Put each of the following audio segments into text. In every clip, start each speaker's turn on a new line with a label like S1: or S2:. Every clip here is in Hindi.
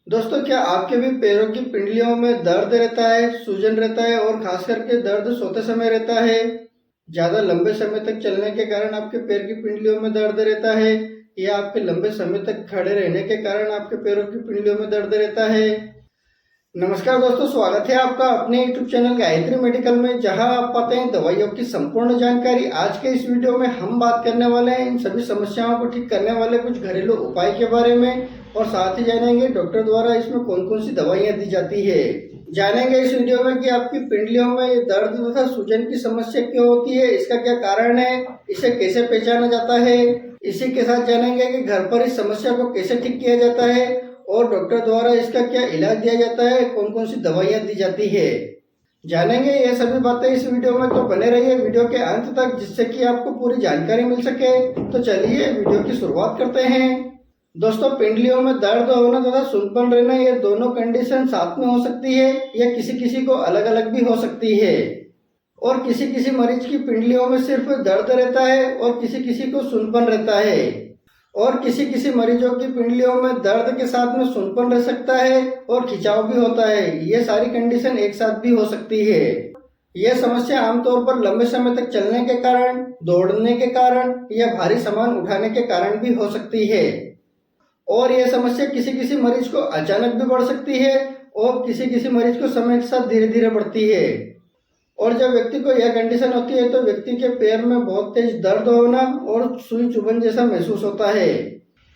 S1: दोस्तों, क्या आपके भी पैरों की पिंडलियों में दर्द रहता है, सूजन रहता है और खास करके दर्द सोते समय रहता है? ज़्यादा लंबे समय तक चलने के कारण आपके पैर की पिंडलियों में दर्द रहता है, या आपके लंबे समय तक खड़े रहने के कारण आपके पैरों की पिंडलियों में दर्द रहता है? नमस्कार दोस्तों, स्वागत है आपका अपने YouTube चैनल गायत्री मेडिकल में, जहां आप पाते हैं दवाइयों की संपूर्ण जानकारी। आज के इस वीडियो में हम बात करने वाले हैं इन सभी समस्याओं को ठीक करने वाले कुछ घरेलू उपाय के बारे में, और साथ ही जानेंगे डॉक्टर द्वारा इसमें कौन कौन सी दवाइयां दी जाती है। जानेंगे इस वीडियो में कि आपकी पिंडलियों में दर्द तथा सूजन की समस्या क्यों होती है, इसका क्या कारण है, इसे कैसे पहचाना जाता है। इसी के साथ जानेंगे कि घर पर इस समस्या को कैसे ठीक किया जाता है और डॉक्टर द्वारा इसका क्या इलाज दिया जाता है, कौन कौन सी दवाइयां दी जाती है। जानेंगे ये सभी बातें इस वीडियो में, तो बने रहिए वीडियो के अंत तक, जिससे कि आपको पूरी जानकारी मिल सके। तो चलिए वीडियो की शुरुआत करते हैं। दोस्तों, पिंडलियों में दर्द होना तथा सूजन रहना, ये दोनों कंडीशन साथ में हो सकती है या किसी किसी को अलग अलग भी हो सकती है। और किसी किसी मरीज की पिंडलियों में सिर्फ दर्द रहता है और किसी किसी को सूजन रहता है। और किसी किसी मरीजों की पिंडलियों में दर्द के साथ में सूजन रह सकता है और खिंचाव भी होता है। ये सारी कंडीशन एक साथ भी हो सकती है। यह समस्या आमतौर पर लंबे समय तक चलने के कारण, दौड़ने के कारण या भारी सामान उठाने के कारण भी हो सकती है। और यह समस्या किसी किसी मरीज को अचानक भी बढ़ सकती है और किसी किसी मरीज को समय के साथ धीरे धीरे बढ़ती है। और जब व्यक्ति को यह कंडीशन होती है तो व्यक्ति के पैर में बहुत तेज दर्द होना और सुई चुभन जैसा महसूस होता है।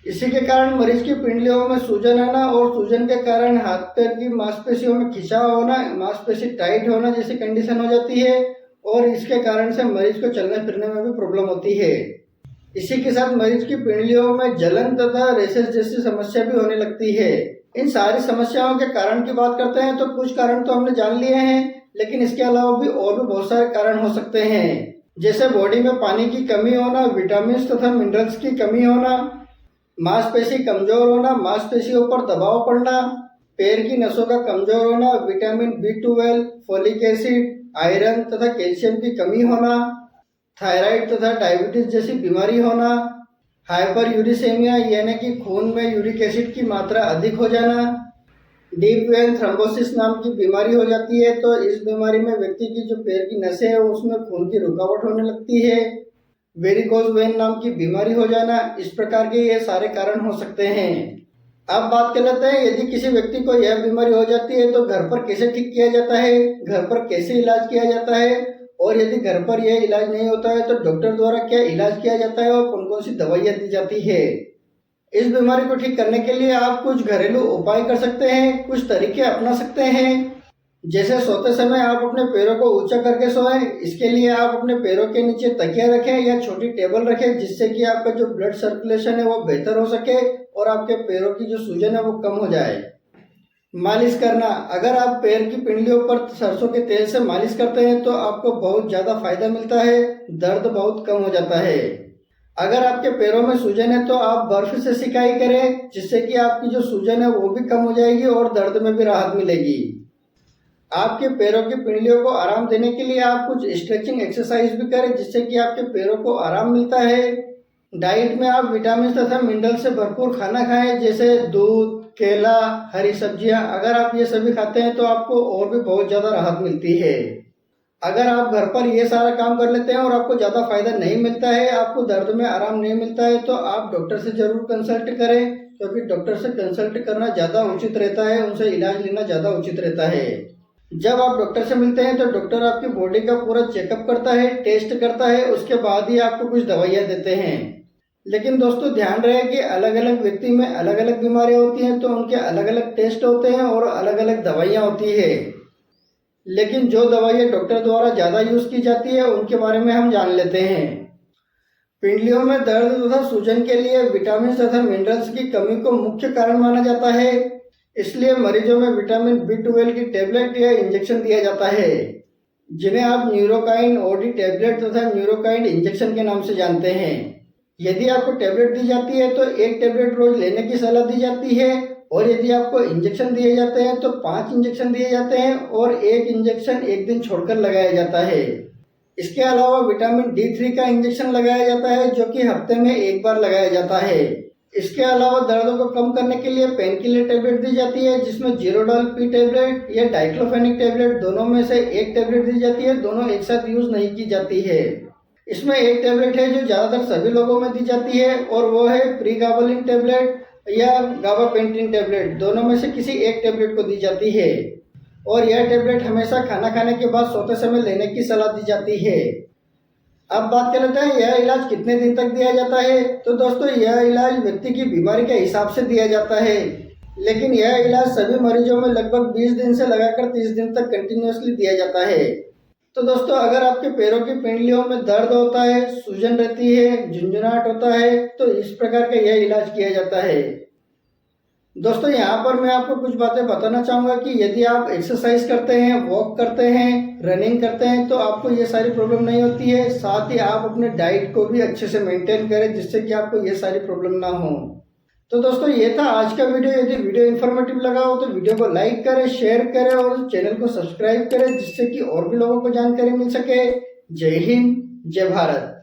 S1: इसी के कारण मरीज की पिंडलियों में सूजन आना और सूजन के कारण हाथ पैर की मांसपेशियों में खिंचाव होना, मांसपेशी टाइट होना जैसी कंडीशन हो जाती है। और इसके कारण से मरीज को चलने फिरने में भी प्रॉब्लम होती है। इसी के साथ मरीज की पिंडलियों में जलन तथा रेशेस जैसी समस्या भी होने लगती है। इन सारी समस्याओं के कारण की बात करते हैं तो कुछ कारण तो हमने जान लिए हैं, लेकिन इसके अलावा भी और भी बहुत सारे कारण हो सकते हैं, जैसे बॉडी में पानी की कमी होना, विटामिन तथा मिनरल्स की कमी होना, मांसपेशी कमजोर होना, मांसपेशियों पर दबाव पड़ना, पैर की नसों का कमजोर होना, vitamin B12, folic acid, iron तथा कैल्शियम की कमी होना, थायराइड तथा डायबिटीज जैसी बीमारी होना, हाइपर यूरिसेमिया यानी कि खून में यूरिक एसिड की मात्रा अधिक हो जाना, डीप वेन थ्रोम्बोसिस नाम की बीमारी हो जाती है। तो इस बीमारी में व्यक्ति की जो पैर की नसें है उसमें खून की रुकावट होने लगती है। वेरिकोज वेन नाम की बीमारी हो जाना, इस प्रकार के ये सारे कारण हो सकते हैं। अब बात कर लेते हैं, यदि किसी व्यक्ति को यह बीमारी हो जाती है तो घर पर कैसे ठीक किया जाता है, घर पर कैसे इलाज किया जाता है, और यदि घर पर यह इलाज नहीं होता है तो डॉक्टर द्वारा क्या इलाज किया जाता है और कौन कौन सी दवाइयाँ दी जाती है। इस बीमारी को ठीक करने के लिए आप कुछ घरेलू उपाय कर सकते हैं, कुछ तरीके अपना सकते हैं। जैसे सोते समय आप अपने पैरों को ऊंचा करके सोएं। इसके लिए आप अपने पैरों के नीचे तकिया रखें या छोटी टेबल रखें, जिससे कि आपका जो ब्लड सर्कुलेशन है वो बेहतर हो सके और आपके पैरों की जो सूजन है वो कम हो जाए। मालिश करना, अगर आप पैर की पिंडलियों पर सरसों के तेल से मालिश करते हैं तो आपको बहुत ज़्यादा फायदा मिलता है, दर्द बहुत कम हो जाता है। अगर आपके पैरों में सूजन है तो आप बर्फ से सिकाई करें, जिससे कि आपकी जो सूजन है वो भी कम हो जाएगी और दर्द में भी राहत मिलेगी। आपके पैरों की पिंडलियों को आराम देने के लिए आप कुछ स्ट्रेचिंग एक्सरसाइज भी करें, जिससे कि आपके पैरों को आराम मिलता है। डाइट में आप विटामिन तथा मिनरल से भरपूर खाना खाएं, जैसे दूध, केला, हरी सब्जियां। अगर आप ये सभी खाते हैं तो आपको और भी बहुत ज़्यादा राहत मिलती है। अगर आप घर पर ये सारा काम कर लेते हैं और आपको ज़्यादा फायदा नहीं मिलता है, आपको दर्द में आराम नहीं मिलता है, तो आप डॉक्टर से जरूर कंसल्ट करें, क्योंकि डॉक्टर से कंसल्ट करना ज़्यादा उचित रहता है, उनसे इलाज लेना ज़्यादा उचित रहता है। जब आप डॉक्टर से मिलते हैं तो डॉक्टर आपकी बॉडी का पूरा चेकअप करता है, टेस्ट करता है, उसके बाद ही आपको कुछ दवाइयाँ देते हैं। लेकिन दोस्तों, ध्यान रहे कि अलग अलग व्यक्ति में अलग अलग बीमारियाँ होती हैं, तो उनके अलग अलग टेस्ट होते हैं और अलग अलग दवाइयाँ होती है। लेकिन जो दवाइयाँ डॉक्टर द्वारा ज़्यादा यूज़ की जाती है उनके बारे में हम जान लेते हैं। पिंडलियों में दर्द तथा सूजन के लिए विटामिन तथा मिनरल्स की कमी को मुख्य कारण माना जाता है। इसलिए मरीजों में विटामिन B12 की टेबलेट या इंजेक्शन दिया जाता है, जिन्हें आप न्यूरोकाइन OD टेबलेट तथा न्यूरोकाइन इंजेक्शन के नाम से जानते हैं। यदि आपको टेबलेट दी जाती है तो एक टेबलेट रोज लेने की सलाह दी जाती है, और यदि आपको इंजेक्शन दिए जाते हैं तो 5 इंजेक्शन दिए जाते हैं और एक इंजेक्शन एक दिन छोड़कर लगाया जाता है। इसके अलावा विटामिन D3 का इंजेक्शन लगाया जाता है, जो कि हफ्ते में एक बार लगाया जाता है। इसके अलावा दर्दों को कम करने के लिए पेन किलर टेबलेट दी जाती है, जिसमें जीरोडॉल पी टेबलेट या डाइक्लोफेनिक टेबलेट दोनों में से एक टेबलेट दी जाती है। दोनों एक साथ यूज नहीं की जाती है। इसमें एक टेबलेट है जो ज्यादातर सभी लोगों में दी जाती है और वो है प्रीगाबलिन टेबलेट या गाबापेंटिन टेबलेट। दोनों में से किसी एक टेबलेट को दी जाती है और यह टेबलेट हमेशा खाना खाने के बाद सोते समय लेने की सलाह दी जाती है। अब बात कर लेते हैं यह इलाज कितने दिन तक दिया जाता है। तो दोस्तों यह इलाज व्यक्ति की बीमारी के हिसाब से दिया जाता है, लेकिन यह इलाज सभी मरीजों में लगभग 20 दिन से लगाकर 30 दिन तक कंटिन्यूअसली दिया जाता है। तो दोस्तों अगर आपके पैरों की पिंडलियों में दर्द होता है, सूजन रहती है, झुंझुनाहट होता है, तो इस प्रकार का यह इलाज किया जाता है। दोस्तों यहाँ पर मैं आपको कुछ बातें बताना चाहूँगा कि यदि आप एक्सरसाइज करते हैं, वॉक करते हैं, रनिंग करते हैं तो आपको ये सारी प्रॉब्लम नहीं होती है। साथ ही आप अपने डाइट को भी अच्छे से मेंटेन करें जिससे कि आपको ये सारी प्रॉब्लम ना हो। तो दोस्तों ये था आज का वीडियो। यदि वीडियो इन्फॉर्मेटिव लगा हो तो वीडियो को लाइक करें, शेयर करें और चैनल को सब्सक्राइब करें जिससे कि और भी लोगों को जानकारी मिल सके। जय हिंद, जय भारत।